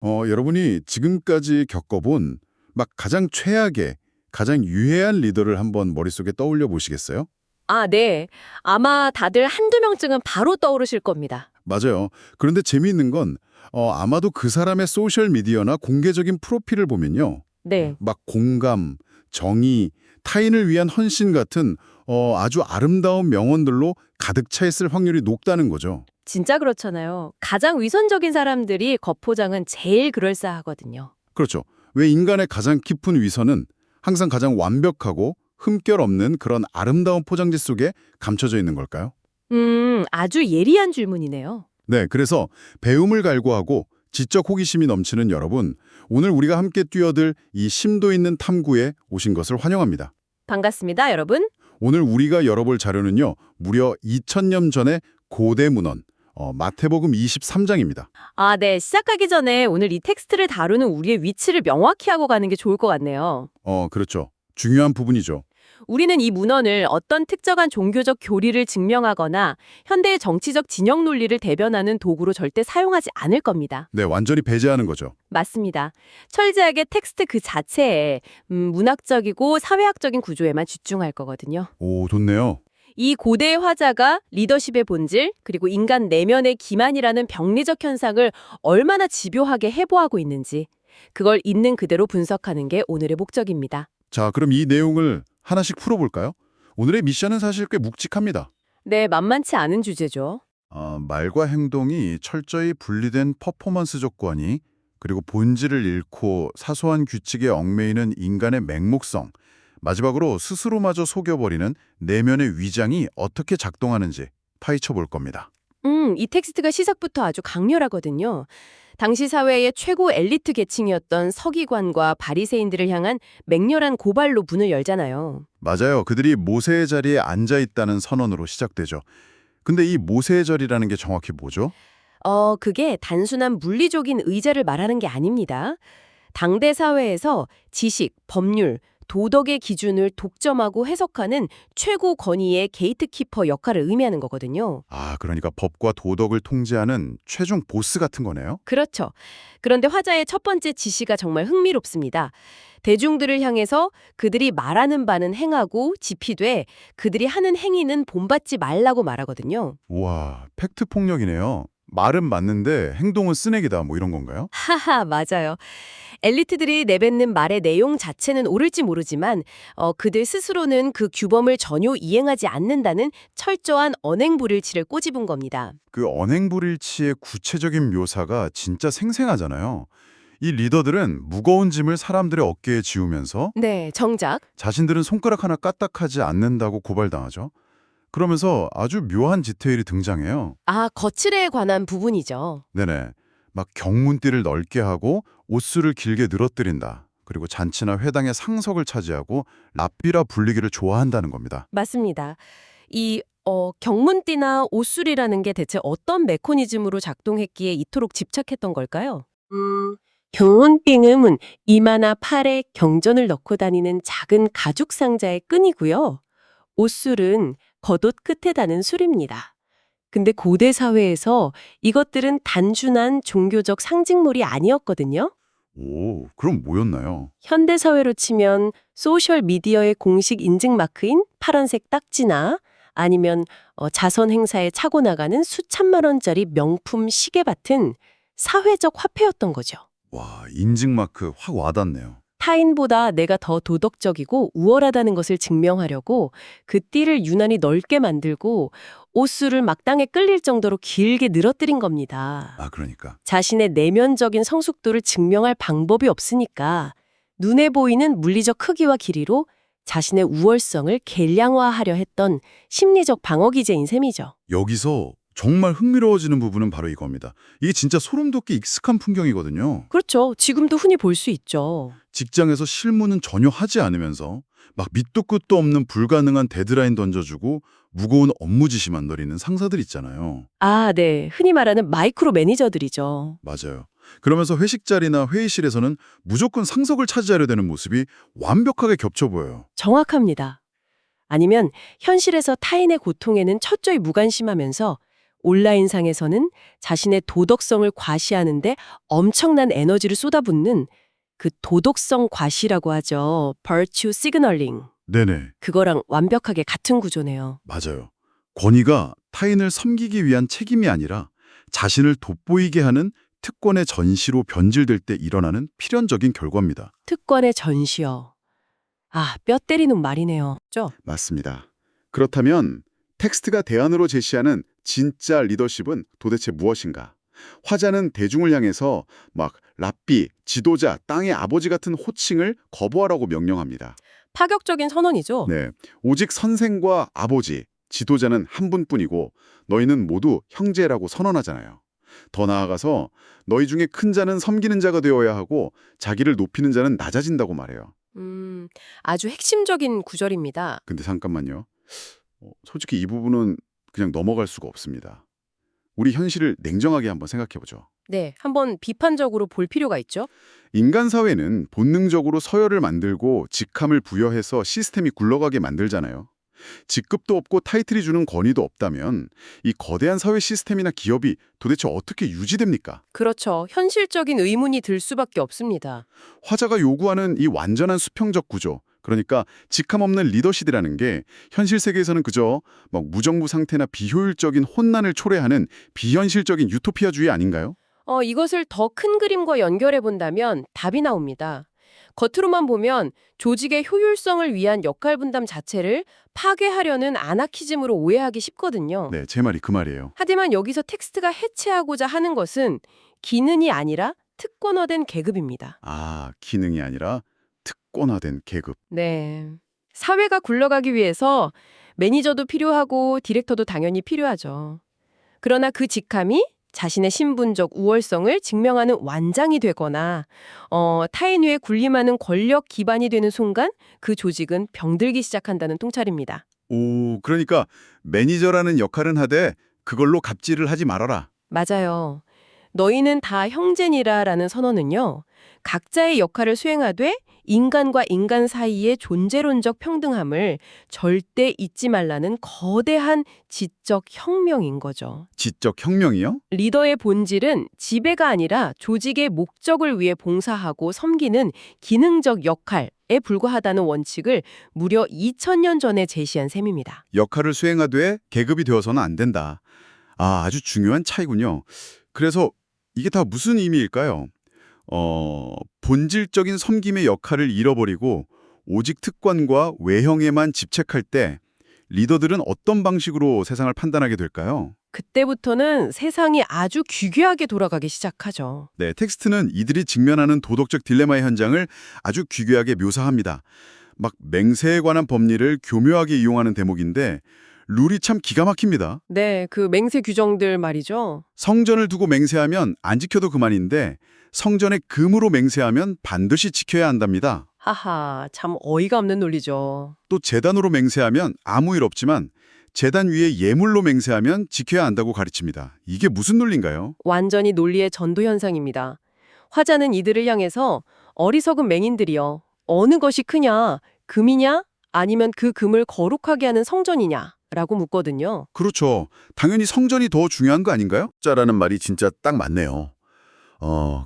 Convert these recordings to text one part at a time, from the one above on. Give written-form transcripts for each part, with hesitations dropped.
여러분이 지금까지 겪어본 막 가장 최악의, 가장 유해한 리더를 한번 머릿속에 떠올려 보시겠어요? 아, 네. 아마 다들 한두 명쯤은 바로 떠오르실 겁니다. 맞아요. 그런데 재미있는 건 아마도 그 사람의 소셜 미디어나 공개적인 프로필을 보면요. 네. 막 공감, 정의, 타인을 위한 헌신 같은 아주 아름다운 명언들로 가득 차 있을 확률이 높다는 거죠. 진짜 그렇잖아요. 가장 위선적인 사람들이 겉포장은 제일 그럴싸하거든요. 그렇죠. 왜 인간의 가장 깊은 위선은 항상 가장 완벽하고 흠결 없는 그런 아름다운 포장지 속에 감춰져 있는 걸까요? 아주 예리한 질문이네요. 네, 그래서 배움을 갈구하고 지적 호기심이 넘치는 여러분, 오늘 우리가 함께 뛰어들 이 심도 있는 탐구에 오신 것을 환영합니다. 반갑습니다, 여러분. 오늘 우리가 열어볼 자료는요, 무려 2000년 전의 고대 문헌, 마태복음 23장입니다. 아, 네. 시작하기 전에 오늘 이 텍스트를 다루는 우리의 위치를 명확히 하고 가는 게 좋을 것 같네요. 그렇죠. 중요한 부분이죠. 우리는 이 문헌을 어떤 특정한 종교적 교리를 증명하거나 현대의 정치적 진영 논리를 대변하는 도구로 절대 사용하지 않을 겁니다. 네, 완전히 배제하는 거죠. 맞습니다. 철저하게 텍스트 그 자체에 문학적이고 사회학적인 구조에만 집중할 거거든요. 오, 좋네요. 이 고대의 화자가 리더십의 본질, 그리고 인간 내면의 기만이라는 병리적 현상을 얼마나 집요하게 해부하고 있는지, 그걸 있는 그대로 분석하는 게 오늘의 목적입니다. 자, 그럼 이 내용을 하나씩 풀어볼까요? 오늘의 미션은 사실 꽤 묵직합니다. 네, 만만치 않은 주제죠. 말과 행동이 철저히 분리된 퍼포먼스적 권위, 그리고 본질을 잃고 사소한 규칙에 얽매이는 인간의 맹목성, 마지막으로 스스로마저 속여버리는 내면의 위장이 어떻게 작동하는지 파헤쳐 볼 겁니다. 이 텍스트가 시작부터 아주 강렬하거든요. 당시 사회의 최고 엘리트 계층이었던 서기관과 바리새인들을 향한 맹렬한 고발로 문을 열잖아요. 맞아요. 그들이 모세의 자리에 앉아 있다는 선언으로 시작되죠. 근데 이 모세의 자리라는 게 정확히 뭐죠? 그게 단순한 물리적인 의자를 말하는 게 아닙니다. 당대 사회에서 지식, 법률, 도덕의 기준을 독점하고 해석하는 최고 권위의 게이트키퍼 역할을 의미하는 거거든요. 그러니까 법과 도덕을 통제하는 최종 보스 같은 거네요? 그렇죠. 그런데 화자의 첫 번째 지시가 정말 흥미롭습니다. 대중들을 향해서 그들이 말하는 바는 행하고 지피되 그들이 하는 행위는 본받지 말라고 말하거든요. 우와, 팩트 폭력이네요. 말은 맞는데 행동은 쓰레기다 뭐 이런 건가요? 하하, 맞아요. 엘리트들이 내뱉는 말의 내용 자체는 옳을지 모르지만 그들 스스로는 그 규범을 전혀 이행하지 않는다는 철저한 언행불일치를 꼬집은 겁니다. 그 언행불일치의 구체적인 묘사가 진짜 생생하잖아요. 이 리더들은 무거운 짐을 사람들의 어깨에 지우면서 네, 정작. 자신들은 손가락 하나 까딱하지 않는다고 고발당하죠. 그러면서 아주 묘한 디테일이 등장해요. 거칠에 관한 부분이죠. 네네. 막 경문띠를 넓게 하고 옷수를 길게 늘어뜨린다. 그리고 잔치나 회당의 상석을 차지하고 랍비라 불리기를 좋아한다는 겁니다. 맞습니다. 이 경문띠나 옷술이라는 게 대체 어떤 메커니즘으로 작동했기에 이토록 집착했던 걸까요? 경문띠는 이마나 팔에 경전을 넣고 다니는 작은 가죽 상자의 끈이고요. 옷술은 겉옷 끝에 다는 술입니다. 근데 고대 사회에서 이것들은 단순한 종교적 상징물이 아니었거든요. 오, 그럼 뭐였나요? 현대 사회로 치면 소셜 미디어의 공식 인증 마크인 파란색 딱지나 아니면 자선 행사에 차고 나가는 수천만 원짜리 명품 시계 같은 사회적 화폐였던 거죠. 와, 인증마크 확 와닿네요. 타인보다 내가 더 도덕적이고 우월하다는 것을 증명하려고 그 띠를 유난히 넓게 만들고 옷수를 막당에 끌릴 정도로 길게 늘어뜨린 겁니다. 그러니까. 자신의 내면적인 성숙도를 증명할 방법이 없으니까 눈에 보이는 물리적 크기와 길이로 자신의 우월성을 계량화하려 했던 심리적 방어기제인 셈이죠. 여기서 정말 흥미로워지는 부분은 바로 이겁니다. 이게 진짜 소름 돋게 익숙한 풍경이거든요. 그렇죠. 지금도 흔히 볼 수 있죠. 직장에서 실무는 전혀 하지 않으면서 막 밑도 끝도 없는 불가능한 데드라인 던져주고 무거운 업무 지시만 노리는 상사들 있잖아요. 네. 흔히 말하는 마이크로 매니저들이죠. 맞아요. 그러면서 회식 자리나 회의실에서는 무조건 상석을 차지하려 되는 모습이 완벽하게 겹쳐 보여요. 정확합니다. 아니면 현실에서 타인의 고통에는 철저히 무관심하면서 온라인상에서는 자신의 도덕성을 과시하는데 엄청난 에너지를 쏟아붓는 그 도덕성 과시라고 하죠. virtue signaling. 네네, 그거랑 완벽하게 같은 구조네요. 맞아요. 권위가 타인을 섬기기 위한 책임이 아니라 자신을 돋보이게 하는 특권의 전시로 변질될 때 일어나는 필연적인 결과입니다. 특권의 전시요. 아, 뼈 때리는 말이네요. 죠? 맞습니다. 그렇다면 텍스트가 대안으로 제시하는 진짜 리더십은 도대체 무엇인가? 화자는 대중을 향해서 막 랍비, 지도자, 땅의 아버지 같은 호칭을 거부하라고 명령합니다. 파격적인 선언이죠. 네, 오직 선생과 아버지, 지도자는 한 분뿐이고 너희는 모두 형제라고 선언하잖아요. 더 나아가서 너희 중에 큰 자는 섬기는 자가 되어야 하고 자기를 높이는 자는 낮아진다고 말해요. 아주 핵심적인 구절입니다. 근데 잠깐만요. 솔직히 이 부분은 그냥 넘어갈 수가 없습니다. 우리 현실을 냉정하게 한번 생각해보죠. 네, 한번 비판적으로 볼 필요가 있죠. 인간 사회는 본능적으로 서열을 만들고 직함을 부여해서 시스템이 굴러가게 만들잖아요. 직급도 없고 타이틀이 주는 권위도 없다면 이 거대한 사회 시스템이나 기업이 도대체 어떻게 유지됩니까? 그렇죠. 현실적인 의문이 들 수밖에 없습니다. 화자가 요구하는 이 완전한 수평적 구조, 그러니까 직함 없는 리더십이라는 게 현실 세계에서는 그저 막 무정부 상태나 비효율적인 혼란을 초래하는 비현실적인 유토피아주의 아닌가요? 이것을 더 큰 그림과 연결해 본다면 답이 나옵니다. 겉으로만 보면 조직의 효율성을 위한 역할 분담 자체를 파괴하려는 아나키즘으로 오해하기 쉽거든요. 네, 제 말이 그 말이에요. 하지만 여기서 텍스트가 해체하고자 하는 것은 기능이 아니라 특권화된 계급입니다. 아, 기능이 아니라 특권화된 계급. 네. 사회가 굴러가기 위해서 매니저도 필요하고 디렉터도 당연히 필요하죠. 그러나 그 직함이 자신의 신분적 우월성을 증명하는 완장이 되거나 타인 위에 군림하는 권력 기반이 되는 순간 그 조직은 병들기 시작한다는 통찰입니다. 오, 그러니까 매니저라는 역할은 하되 그걸로 갑질을 하지 말아라. 맞아요. 너희는 다 형제니라라는 선언은요. 각자의 역할을 수행하되 인간과 인간 사이의 존재론적 평등함을 절대 잊지 말라는 거대한 지적 혁명인 거죠. 지적 혁명이요? 리더의 본질은 지배가 아니라 조직의 목적을 위해 봉사하고 섬기는 기능적 역할에 불과하다는 원칙을 무려 2000년 전에 제시한 셈입니다. 역할을 수행하되 계급이 되어서는 안 된다. 아, 아주 중요한 차이군요. 그래서 이게 다 무슨 의미일까요? 본질적인 섬김의 역할을 잃어버리고 오직 특권과 외형에만 집착할 때 리더들은 어떤 방식으로 세상을 판단하게 될까요? 그때부터는 세상이 아주 귀괴하게 돌아가기 시작하죠. 네, 텍스트는 이들이 직면하는 도덕적 딜레마의 현장을 아주 귀괴하게 묘사합니다. 막 맹세에 관한 법리를 교묘하게 이용하는 대목인데 룰이 참 기가 막힙니다. 네, 그 맹세 규정들 말이죠. 성전을 두고 맹세하면 안 지켜도 그만인데 성전의 금으로 맹세하면 반드시 지켜야 한답니다. 하하, 참 어이가 없는 논리죠. 또 제단으로 맹세하면 아무 일 없지만 제단 위에 예물로 맹세하면 지켜야 한다고 가르칩니다. 이게 무슨 논리인가요? 완전히 논리의 전도 현상입니다. 화자는 이들을 향해서 어리석은 맹인들이여, 어느 것이 크냐, 금이냐, 아니면 그 금을 거룩하게 하는 성전이냐 라고 묻거든요. 그렇죠. 당연히 성전이 더 중요한 거 아닌가요? 자라는 말이 진짜 딱 맞네요.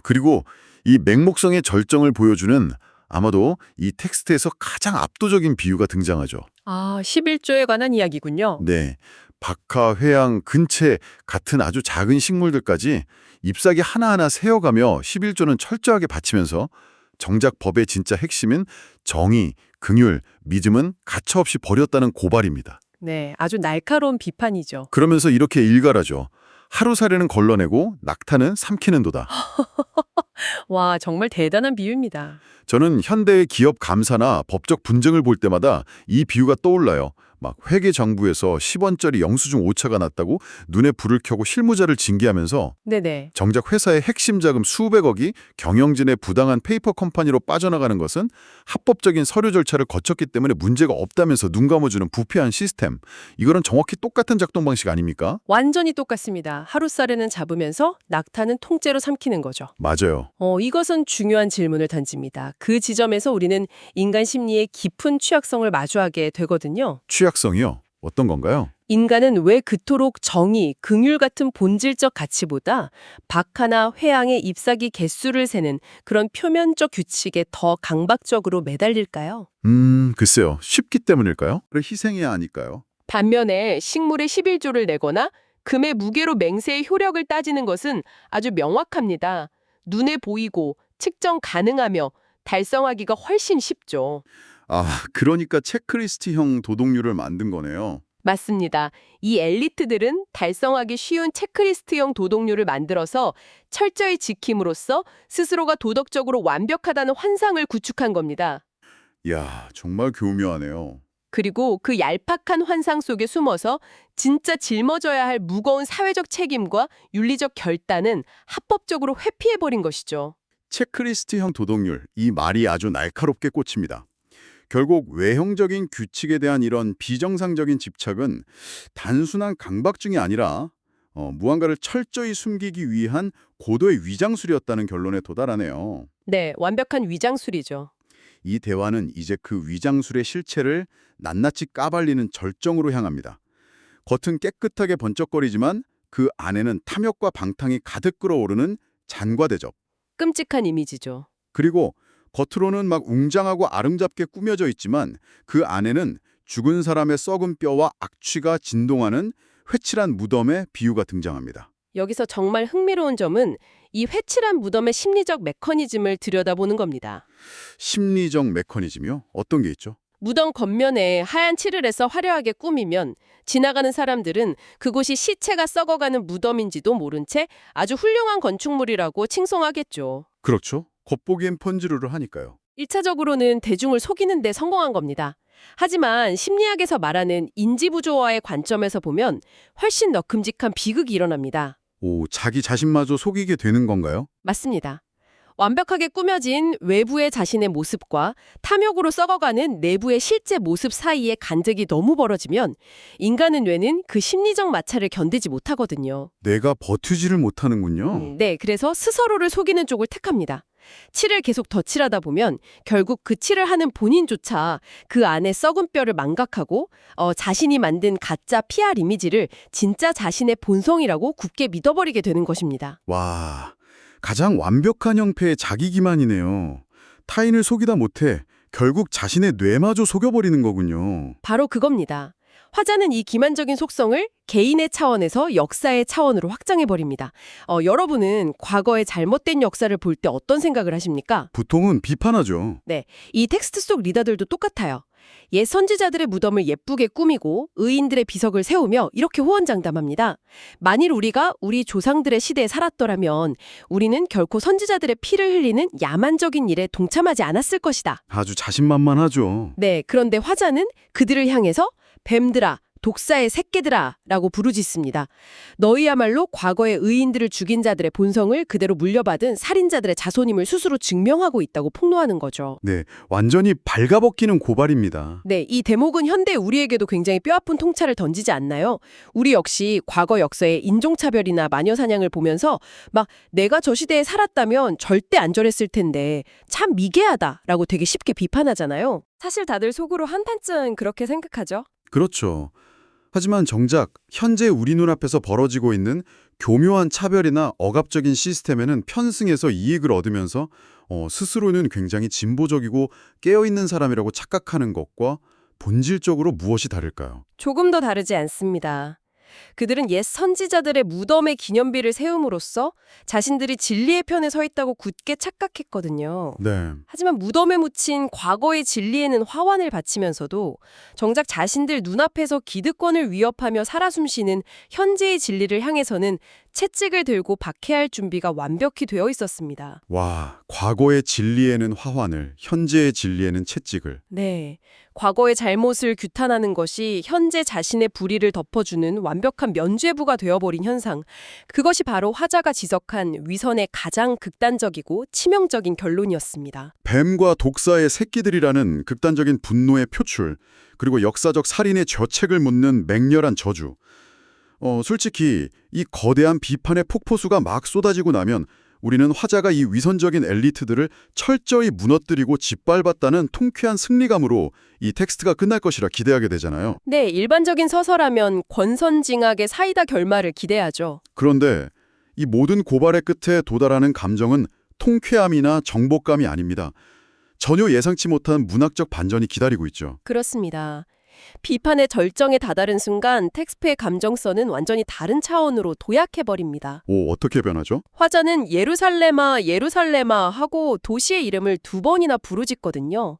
그리고 이 맹목성의 절정을 보여주는 아마도 이 텍스트에서 가장 압도적인 비유가 등장하죠. 아, 11조에 관한 이야기군요. 네, 박하, 회양, 근채 같은 아주 작은 식물들까지 잎사귀 하나하나 세어가며 11조는 철저하게 바치면서 정작 법의 진짜 핵심인 정의, 긍휼, 믿음은 가차없이 버렸다는 고발입니다. 네, 아주 날카로운 비판이죠. 그러면서 이렇게 일갈하죠. 하루살이는 걸러내고 낙타는 삼키는도다. 와, 정말 대단한 비유입니다. 저는 현대의 기업 감사나 법적 분쟁을 볼 때마다 이 비유가 떠올라요. 막 회계 정부에서 10원짜리 영수증 오차가 났다고 눈에 불을 켜고 실무자를 징계하면서 네네. 정작 회사의 핵심 자금 수백억이 경영진의 부당한 페이퍼 컴퍼니로 빠져나가는 것은 합법적인 서류 절차를 거쳤기 때문에 문제가 없다면서 눈 감아주는 부패한 시스템. 이거는 정확히 똑같은 작동 방식 아닙니까? 완전히 똑같습니다. 하루살이는 잡으면서 낙타는 통째로 삼키는 거죠. 맞아요. 이것은 중요한 질문을 던집니다. 그 지점에서 우리는 인간 심리의 깊은 취약성을 마주하게 되거든요. 취약성이요. 어떤 건가요? 인간은 왜 그토록 정의, 긍휼 같은 본질적 가치보다 박하나 회양의 잎사귀 개수를 세는 그런 표면적 규칙에 더 강박적으로 매달릴까요? 글쎄요. 쉽기 때문일까요? 그래 희생해야 하니까요. 반면에 식물의 11조를 내거나 금의 무게로 맹세의 효력을 따지는 것은 아주 명확합니다. 눈에 보이고 측정 가능하며 달성하기가 훨씬 쉽죠. 아, 그러니까 체크리스트형 도덕률을 만든 거네요. 맞습니다. 이 엘리트들은 달성하기 쉬운 체크리스트형 도덕률을 만들어서 철저히 지킴으로써 스스로가 도덕적으로 완벽하다는 환상을 구축한 겁니다. 이야, 정말 교묘하네요. 그리고 그 얄팍한 환상 속에 숨어서 진짜 짊어져야 할 무거운 사회적 책임과 윤리적 결단은 합법적으로 회피해버린 것이죠. 체크리스트형 도덕률, 이 말이 아주 날카롭게 꽂힙니다. 결국 외형적인 규칙에 대한 이런 비정상적인 집착은 단순한 강박증이 아니라 무언가를 철저히 숨기기 위한 고도의 위장술이었다는 결론에 도달하네요. 네, 완벽한 위장술이죠. 이 대화는 이제 그 위장술의 실체를 낱낱이 까발리는 절정으로 향합니다. 겉은 깨끗하게 번쩍거리지만 그 안에는 탐욕과 방탕이 가득 끓어오르는 잔과 대접. 끔찍한 이미지죠. 그리고 겉으로는 막 웅장하고 아름답게 꾸며져 있지만 그 안에는 죽은 사람의 썩은 뼈와 악취가 진동하는 회칠한 무덤의 비유가 등장합니다. 여기서 정말 흥미로운 점은 이 회칠한 무덤의 심리적 메커니즘을 들여다보는 겁니다. 심리적 메커니즘이요? 어떤 게 있죠? 무덤 겉면에 하얀 칠을 해서 화려하게 꾸미면 지나가는 사람들은 그곳이 시체가 썩어가는 무덤인지도 모른 채 아주 훌륭한 건축물이라고 칭송하겠죠. 그렇죠. 겉보기엔 펀지르르 하니까요. 1차적으로는 대중을 속이는 데 성공한 겁니다. 하지만 심리학에서 말하는 인지부조화의 관점에서 보면 훨씬 더 끔찍한 비극이 일어납니다. 오, 자기 자신마저 속이게 되는 건가요? 맞습니다. 완벽하게 꾸며진 외부의 자신의 모습과 탐욕으로 썩어가는 내부의 실제 모습 사이의 간극이 너무 벌어지면 인간의 뇌는 그 심리적 마찰을 견디지 못하거든요. 내가 버티지를 못하는군요. 네, 그래서 스스로를 속이는 쪽을 택합니다. 칠을 계속 덧칠하다 보면 결국 그 칠을 하는 본인조차 그 안에 썩은 뼈를 망각하고 자신이 만든 가짜 PR 이미지를 진짜 자신의 본성이라고 굳게 믿어버리게 되는 것입니다. 와, 가장 완벽한 형태의 자기 기만이네요. 타인을 속이다 못해 결국 자신의 뇌마저 속여버리는 거군요. 바로 그겁니다. 화자는 이 기만적인 속성을 개인의 차원에서 역사의 차원으로 확장해버립니다. 여러분은 과거의 잘못된 역사를 볼 때 어떤 생각을 하십니까? 보통은 비판하죠. 네, 이 텍스트 속 리더들도 똑같아요. 옛 선지자들의 무덤을 예쁘게 꾸미고 의인들의 비석을 세우며 이렇게 호언장담합니다. 만일 우리가 우리 조상들의 시대에 살았더라면 우리는 결코 선지자들의 피를 흘리는 야만적인 일에 동참하지 않았을 것이다. 아주 자신만만하죠. 네, 그런데 화자는 그들을 향해서 뱀들아, 독사의 새끼들아 라고 부르짖습니다. 너희야말로 과거의 의인들을 죽인 자들의 본성을 그대로 물려받은 살인자들의 자손임을 스스로 증명하고 있다고 폭로하는 거죠. 네, 완전히 발가벗기는 고발입니다. 네, 이 대목은 현대 우리에게도 굉장히 뼈아픈 통찰을 던지지 않나요? 우리 역시 과거 역사의 인종차별이나 마녀사냥을 보면서 막 내가 저 시대에 살았다면 절대 안 저랬을 텐데 참 미개하다라고 되게 쉽게 비판하잖아요. 사실 다들 속으로 한탄쯤 그렇게 생각하죠. 그렇죠. 하지만 정작 현재 우리 눈앞에서 벌어지고 있는 교묘한 차별이나 억압적인 시스템에는 편승해서 이익을 얻으면서 스스로는 굉장히 진보적이고 깨어있는 사람이라고 착각하는 것과 본질적으로 무엇이 다를까요? 조금 더 다르지 않습니다. 그들은 옛 선지자들의 무덤의 기념비를 세움으로써 자신들이 진리의 편에 서 있다고 굳게 착각했거든요. 네. 하지만 무덤에 묻힌 과거의 진리에는 화환을 바치면서도 정작 자신들 눈앞에서 기득권을 위협하며 살아 숨쉬는 현재의 진리를 향해서는 채찍을 들고 박해할 준비가 완벽히 되어 있었습니다. 와, 과거의 진리에는 화환을, 현재의 진리에는 채찍을. 네, 과거의 잘못을 규탄하는 것이 현재 자신의 불의를 덮어주는 완벽한 면죄부가 되어버린 현상. 그것이 바로 화자가 지적한 위선의 가장 극단적이고 치명적인 결론이었습니다. 뱀과 독사의 새끼들이라는 극단적인 분노의 표출, 그리고 역사적 살인의 죄책을 묻는 맹렬한 저주. 솔직히 이 거대한 비판의 폭포수가 막 쏟아지고 나면 우리는 화자가 이 위선적인 엘리트들을 철저히 무너뜨리고 짓밟았다는 통쾌한 승리감으로 이 텍스트가 끝날 것이라 기대하게 되잖아요. 네, 일반적인 서사라면 권선징악의 사이다 결말을 기대하죠. 그런데 이 모든 고발의 끝에 도달하는 감정은 통쾌함이나 정복감이 아닙니다. 전혀 예상치 못한 문학적 반전이 기다리고 있죠. 그렇습니다. 비판의 절정에 다다른 순간 텍스트의 감정선은 완전히 다른 차원으로 도약해버립니다. 오, 어떻게 변하죠? 화자는 예루살렘아 예루살렘아 하고 도시의 이름을 2번이나 부르짖거든요.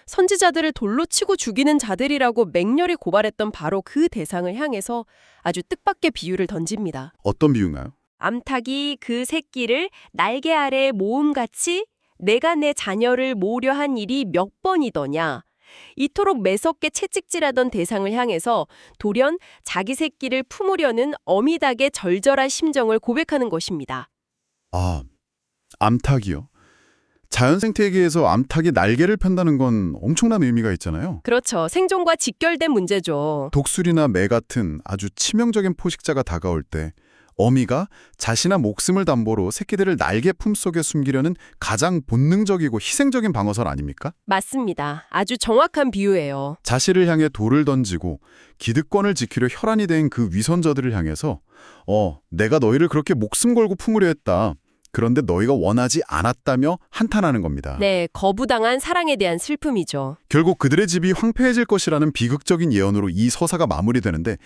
선지자들을 돌로 치고 죽이는 자들이라고 맹렬히 고발했던 바로 그 대상을 향해서 아주 뜻밖의 비유를 던집니다. 어떤 비유인가요? 암탉이 그 새끼를 날개 아래 모음같이 내가 내 자녀를 모으려 한 일이 몇 번이더냐. 이토록 매섭게 채찍질하던 대상을 향해서 돌연 자기 새끼를 품으려는 어미닭의 절절한 심정을 고백하는 것입니다. 아, 암탉이요. 자연 생태계에서 암탉이 날개를 편다는 건 엄청난 의미가 있잖아요. 그렇죠. 생존과 직결된 문제죠. 독수리나 매 같은 아주 치명적인 포식자가 다가올 때 어미가 자신의 목숨을 담보로 새끼들을 날개 품속에 숨기려는 가장 본능적이고 희생적인 방어선 아닙니까? 맞습니다. 아주 정확한 비유예요. 자신을 향해 돌을 던지고 기득권을 지키려 혈안이 된 그 위선자들을 향해서 내가 너희를 그렇게 목숨 걸고 품으려 했다. 그런데 너희가 원하지 않았다며 한탄하는 겁니다. 네, 거부당한 사랑에 대한 슬픔이죠. 결국 그들의 집이 황폐해질 것이라는 비극적인 예언으로 이 서사가 마무리되는데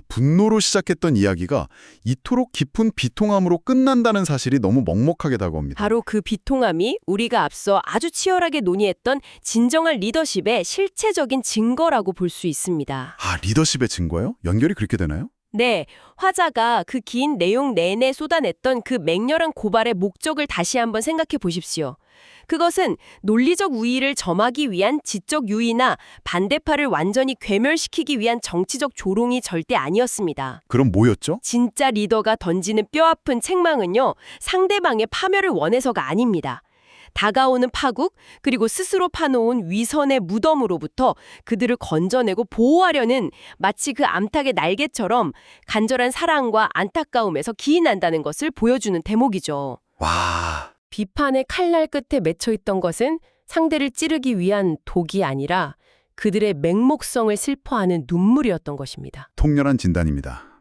분노로 시작했던 이야기가 이토록 깊은 비통함으로 끝난다는 사실이 너무 먹먹하게 다가옵니다. 바로 그 비통함이 우리가 앞서 아주 치열하게 논의했던 진정한 리더십의 실체적인 증거라고 볼 수 있습니다. 리더십의 증거요? 연결이 그렇게 되나요? 네, 화자가 그 긴 내용 내내 쏟아냈던 그 맹렬한 고발의 목적을 다시 한번 생각해 보십시오. 그것은 논리적 우위를 점하기 위한 지적 유의나 반대파를 완전히 괴멸시키기 위한 정치적 조롱이 절대 아니었습니다. 그럼 뭐였죠? 진짜 리더가 던지는 뼈아픈 책망은요, 상대방의 파멸을 원해서가 아닙니다. 다가오는 파국, 그리고 스스로 파놓은 위선의 무덤으로부터 그들을 건져내고 보호하려는 마치 그 암탉의 날개처럼 간절한 사랑과 안타까움에서 기인한다는 것을 보여주는 대목이죠. 와, 비판의 칼날 끝에 맺혀있던 것은 상대를 찌르기 위한 독이 아니라 그들의 맹목성을 슬퍼하는 눈물이었던 것입니다. 통렬한 진단입니다.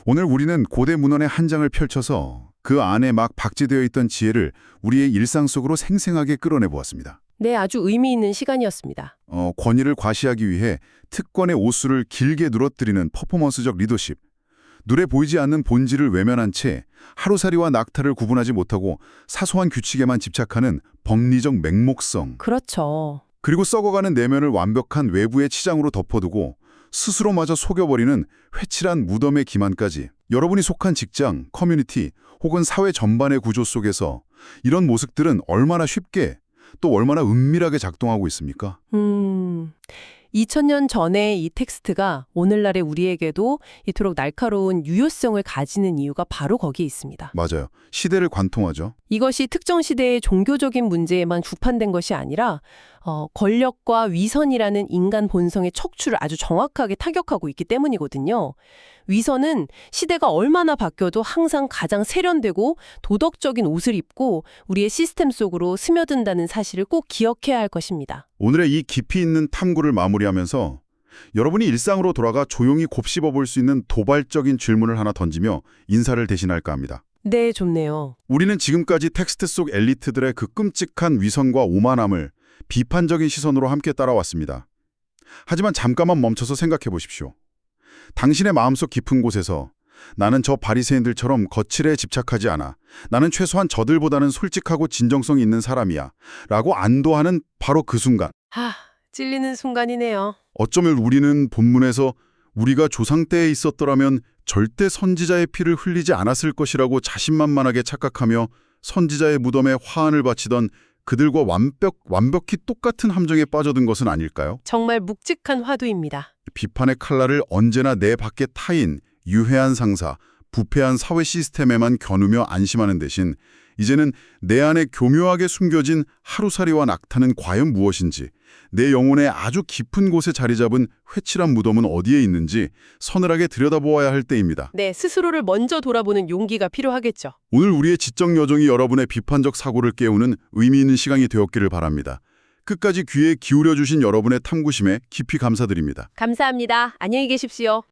오늘 우리는 고대 문헌의 한 장을 펼쳐서 그 안에 막 박제되어 있던 지혜를 우리의 일상 속으로 생생하게 끌어내 보았습니다. 네, 아주 의미 있는 시간이었습니다. 권위를 과시하기 위해 특권의 오수를 길게 누러뜨리는 퍼포먼스적 리더십, 눈에 보이지 않는 본질을 외면한 채 하루살이와 낙타를 구분하지 못하고 사소한 규칙에만 집착하는 법리적 맹목성, 그렇죠. 그리고 썩어가는 내면을 완벽한 외부의 치장으로 덮어두고 스스로마저 속여버리는 회칠한 무덤의 기만까지 여러분이 속한 직장, 커뮤니티 혹은 사회 전반의 구조 속에서 이런 모습들은 얼마나 쉽게 또 얼마나 은밀하게 작동하고 있습니까? 2000년 전에 이 텍스트가 오늘날의 우리에게도 이토록 날카로운 유효성을 가지는 이유가 바로 거기에 있습니다. 맞아요. 시대를 관통하죠. 이것이 특정 시대의 종교적인 문제에만 주판된 것이 아니라 권력과 위선이라는 인간 본성의 척추를 아주 정확하게 타격하고 있기 때문이거든요. 위선은 시대가 얼마나 바뀌어도 항상 가장 세련되고 도덕적인 옷을 입고 우리의 시스템 속으로 스며든다는 사실을 꼭 기억해야 할 것입니다. 오늘의 이 깊이 있는 탐구를 마무리하면서 여러분이 일상으로 돌아가 조용히 곱씹어 볼 수 있는 도발적인 질문을 하나 던지며 인사를 대신할까 합니다. 네, 좋네요. 우리는 지금까지 텍스트 속 엘리트들의 그 끔찍한 위선과 오만함을 비판적인 시선으로 함께 따라왔습니다. 하지만 잠깐만 멈춰서 생각해 보십시오. 당신의 마음속 깊은 곳에서 나는 저 바리새인들처럼 거칠에 집착하지 않아. 나는 최소한 저들보다는 솔직하고 진정성 있는 사람이야. 라고 안도하는 바로 그 순간. 찔리는 순간이네요. 어쩌면 우리는 본문에서 우리가 조상 때에 있었더라면 절대 선지자의 피를 흘리지 않았을 것이라고 자신만만하게 착각하며 선지자의 무덤에 화환을 바치던 그들과 완벽히 똑같은 함정에 빠져든 것은 아닐까요? 정말 묵직한 화두입니다. 비판의 칼날을 언제나 내 밖에 타인, 유해한 상사, 부패한 사회 시스템에만 겨누며 안심하는 대신 이제는 내 안에 교묘하게 숨겨진 하루살이와 낙타는 과연 무엇인지 내 영혼의 아주 깊은 곳에 자리 잡은 회칠한 무덤은 어디에 있는지 서늘하게 들여다보아야 할 때입니다. 네, 스스로를 먼저 돌아보는 용기가 필요하겠죠. 오늘 우리의 지적 여정이 여러분의 비판적 사고를 깨우는 의미 있는 시간이 되었기를 바랍니다. 끝까지 귀에 기울여 주신 여러분의 탐구심에 깊이 감사드립니다. 감사합니다. 안녕히 계십시오.